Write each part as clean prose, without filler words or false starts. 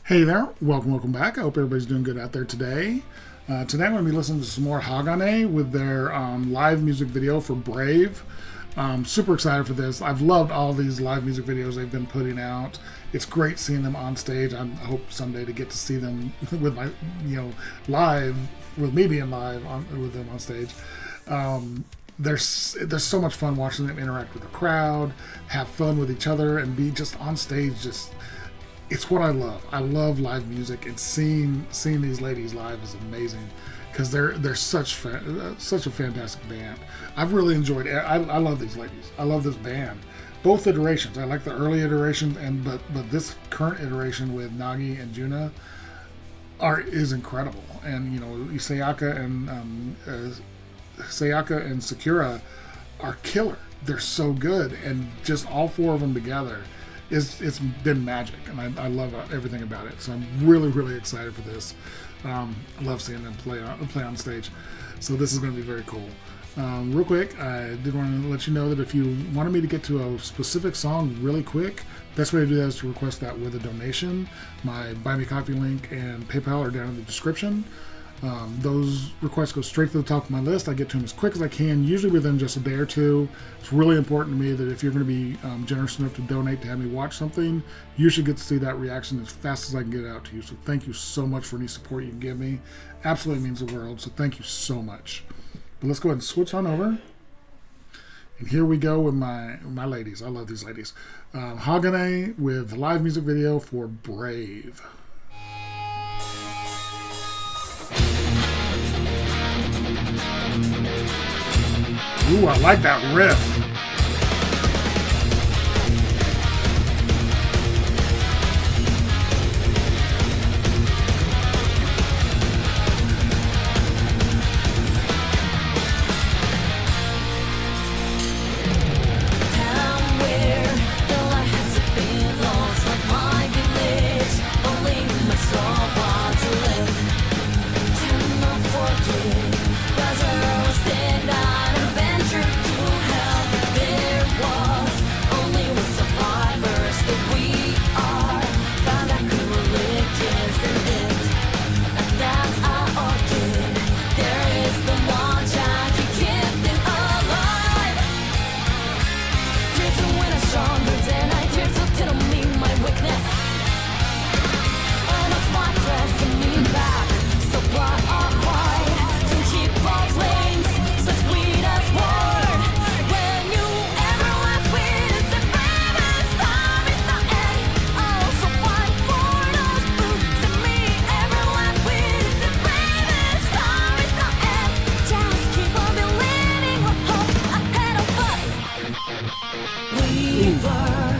Hey there, welcome back. I hope everybody's doing good out there today. Today I'm going to be listening to some more Hagane with their live music video for Brave. Super excited for this. I've loved all these live music videos they've been putting out. It's great seeing them on stage. I hope someday to get to see them with my, live, with me being live with them on stage. There's so much fun watching them interact with the crowd, have fun with each other, and be just on stage. It's what I love. I love live music, and seeing these ladies live is amazing because they're such a fantastic band. I've really enjoyed it. I love these ladies. I love this band. Both iterations. I like the early iteration, but this current iteration with Nagi and Juna is incredible. And Sayaka and Sakura are killer. They're so good, and just all four of them together. It's been magic, and I love everything about it. So I'm really excited for this. I love seeing them play on stage. So this is going to be very cool. Real quick, I did want to let you know that if you wanted me to get to a specific song really quick, best way to do that is to request that with a donation. My Buy Me Coffee link and PayPal are down in the description. Those requests go straight to the top of my list. I get to them as quick as I can, usually within just a day or two. It's really important to me that if you're going to be generous enough to donate to have me watch something, you should get to see that reaction as fast as I can get it out to you. So thank you so much for any support you can give me. Absolutely means the world, so thank you so much. But let's go ahead and switch on over. And here we go with my ladies. I love these ladies. Hagane with the live music video for Brave. Ooh, I like that riff.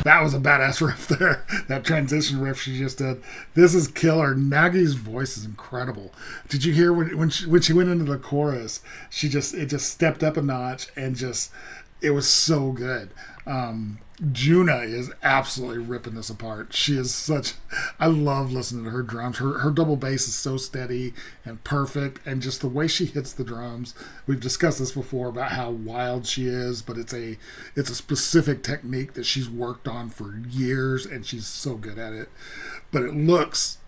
That was a badass riff there. That transition riff she just did. This is killer. Nagi's voice is incredible. Did you hear when she went into the chorus? It just stepped up a notch, and it was so good. Juna is absolutely ripping this apart. I love listening to her drums. Her double bass is so steady and perfect, and just the way she hits the drums. We've discussed this before about how wild she is, but it's a specific technique that she's worked on for years, and she's so good at it. But it looks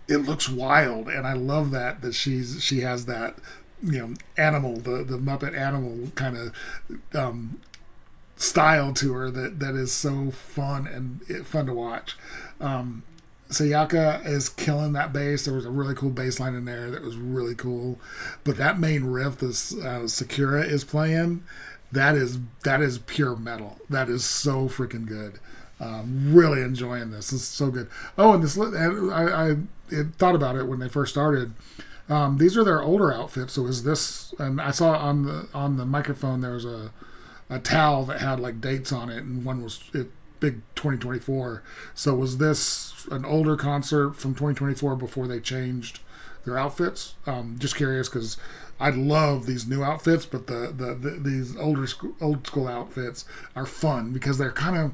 wild, and I love that she has that animal, the Muppet animal kind of style to her that is so fun and fun to watch. Sayaka is killing that bass. There was a really cool bass line in there that was really cool, but that main riff that Sakura is playing, that is pure metal. That is so freaking good. Really enjoying this. This is so good. Oh, and I thought about it when they first started. These are their older outfits. So is this? And I saw on the microphone there was a towel that had like dates on it, and one was big 2024. So was this an older concert from 2024 before they changed their outfits? Just curious, because I love these new outfits, but these old school outfits are fun because they're kind of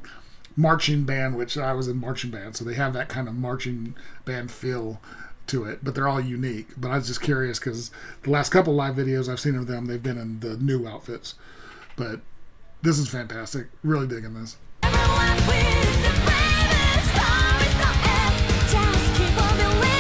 marching band, which I was in marching band, so they have that kind of marching band feel to it, but they're all unique. But I was just curious because the last couple live videos I've seen of them, they've been in the new outfits. But this is fantastic. Really digging this. Everyone wins the bravest star is the end. Just keep on believing.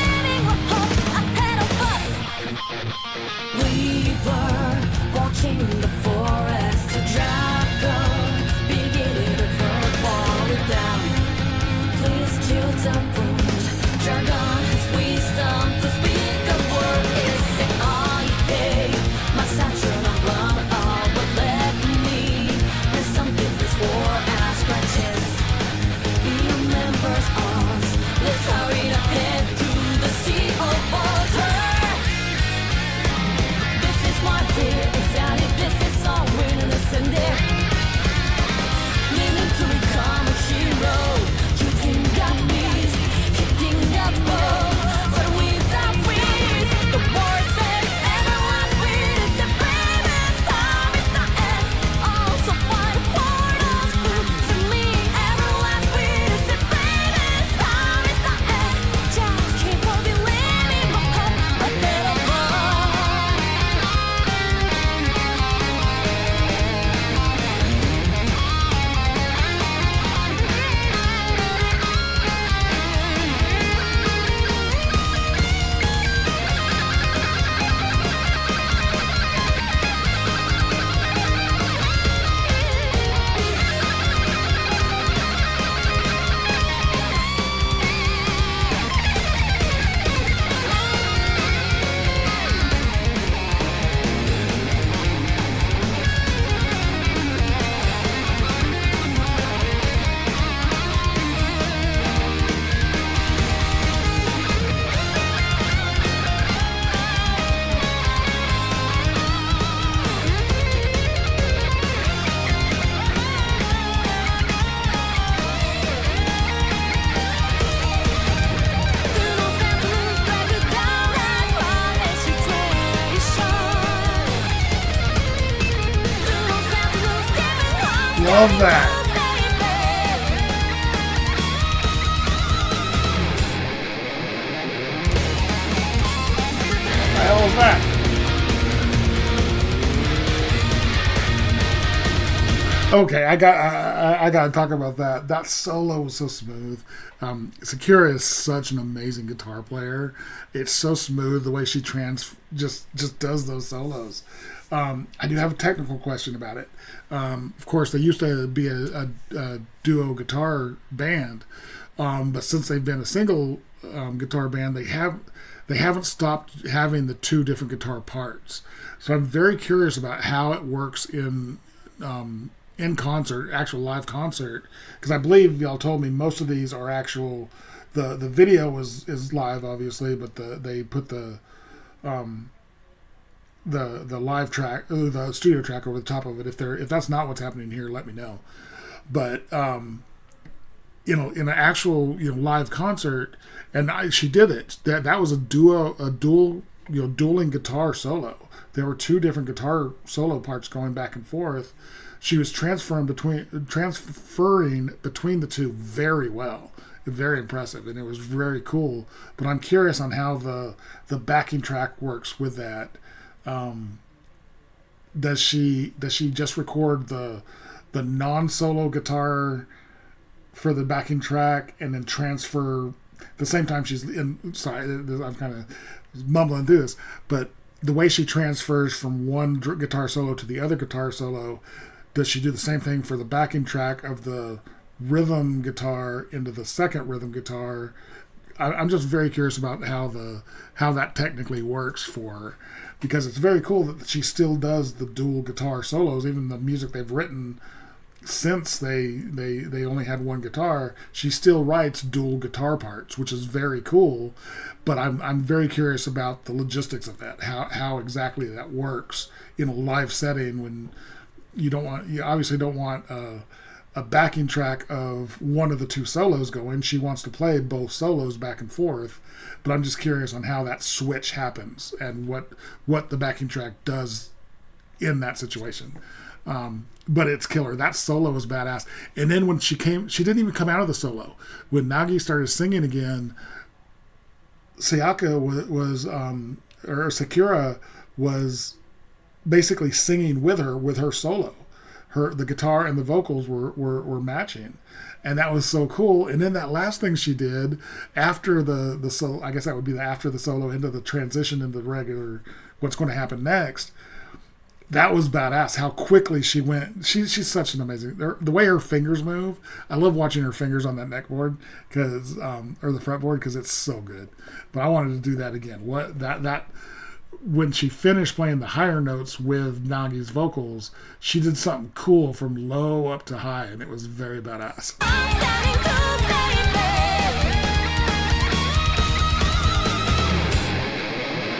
love that. What the hell is that? Okay, I got to talk about that. That solo was so smooth. Sakura is such an amazing guitar player. It's so smooth the way she just does those solos. I do have a technical question about it. Of course, they used to be a duo guitar band, but since they've been a single guitar band, they haven't stopped having the two different guitar parts. So I'm very curious about how it works in concert, actual live concert, because I believe y'all told me most of these are actual. The video is live, obviously, but they put the live track, the studio track over the top of it. If that's not what's happening here, let me know. But in an actual live concert, and she did it. That was a dual dueling guitar solo. There were two different guitar solo parts going back and forth. She was transferring between the two very well, very impressive, and it was very cool. But I'm curious on how the backing track works with that. Does she just record the non-solo guitar for the backing track and then transfer the same time she's in? Sorry, I'm kind of mumbling through this, but the way she transfers from one guitar solo to the other guitar solo. Does she do the same thing for the backing track of the rhythm guitar into the second rhythm guitar? I'm just very curious about how that technically works for her, because it's very cool that she still does the dual guitar solos, even the music they've written since they only had one guitar. She still writes dual guitar parts, which is very cool. But I'm very curious about the logistics of that, how exactly that works in a live setting when. You obviously don't want a backing track of one of the two solos going. She wants to play both solos back and forth, but I'm just curious on how that switch happens and what the backing track does in that situation. But it's killer. That solo was badass. And then when she didn't even come out of the solo. When Nagi started singing again, Sakura was basically singing with her solo. The guitar and the vocals were matching, and that was so cool. And then that last thing she did after the solo, I guess that would be after the solo into the transition into the regular what's going to happen next. That was badass. How quickly she went. She's such an amazing. The way her fingers move. I love watching her fingers on that neckboard or the fretboard, because it's so good. But I wanted to do that again. When she finished playing the higher notes with Nagi's vocals, she did something cool from low up to high, and it was very badass.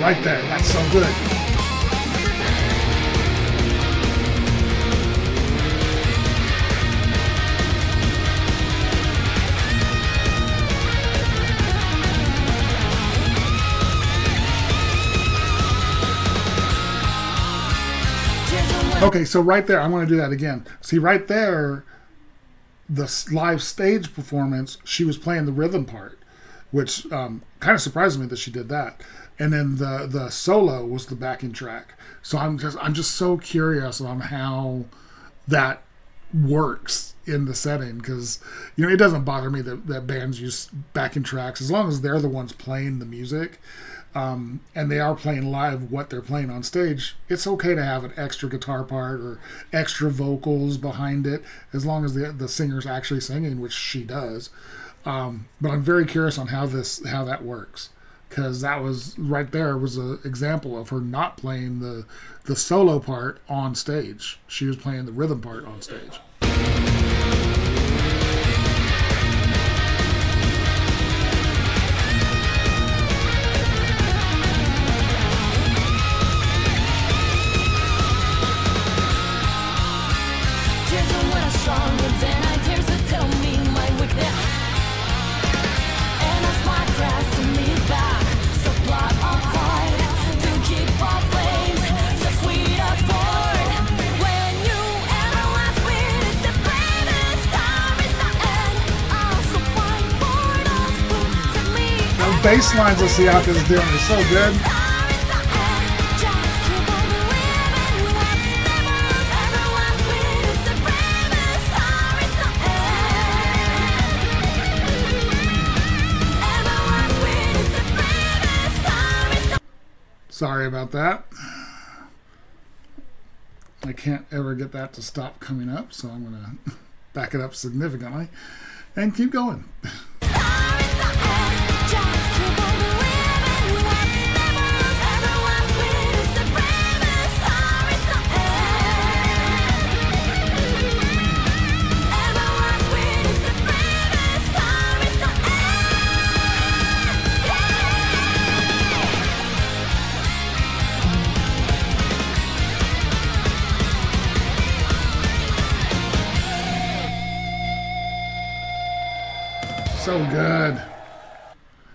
Right there, that's so good. Okay, so right there, I want to do that again. See, right there, the live stage performance, she was playing the rhythm part, which kind of surprised me that she did that. And then the solo was the backing track. So I'm just so curious on how that works in the setting, because it doesn't bother me that bands use backing tracks as long as they're the ones playing the music. And they are playing live what they're playing on stage. It's okay to have an extra guitar part or extra vocals behind it, as long as the singer's actually singing, which she does. But I'm very curious on how that works, because that was right there was an example of her not playing the solo part on stage. She was playing the rhythm part on stage. bass lines that Sayaka's doing are so good. Sorry about that. I can't ever get that to stop coming up, so I'm going to back it up significantly and keep going. So good.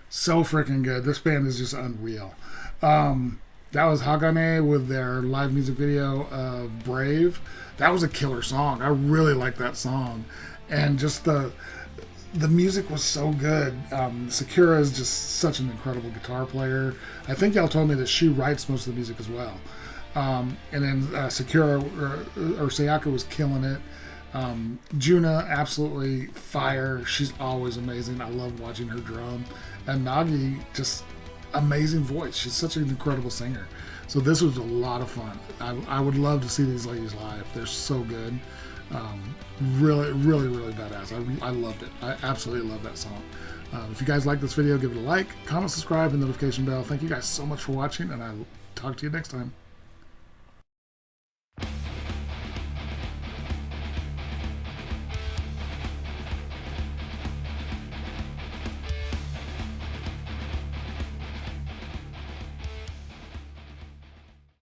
So freaking good. This band is just unreal. That was Hagane with their live music video of Brave. That was a killer song. I really like that song. And just the music was so good. Sakura is just such an incredible guitar player. I think y'all told me that she writes most of the music as well. And then Sakura or Sayaka was killing it. Juna, absolutely fire. She's always amazing. I love watching her drum. And Nagi, just amazing voice. She's such an incredible singer. So this was a lot of fun. I would love to see these ladies live. They're so good. Really, really, really badass. I loved it. I absolutely love that song. If you guys like this video, give it a like, comment, subscribe, and notification bell. Thank you guys so much for watching, and I'll talk to you next time.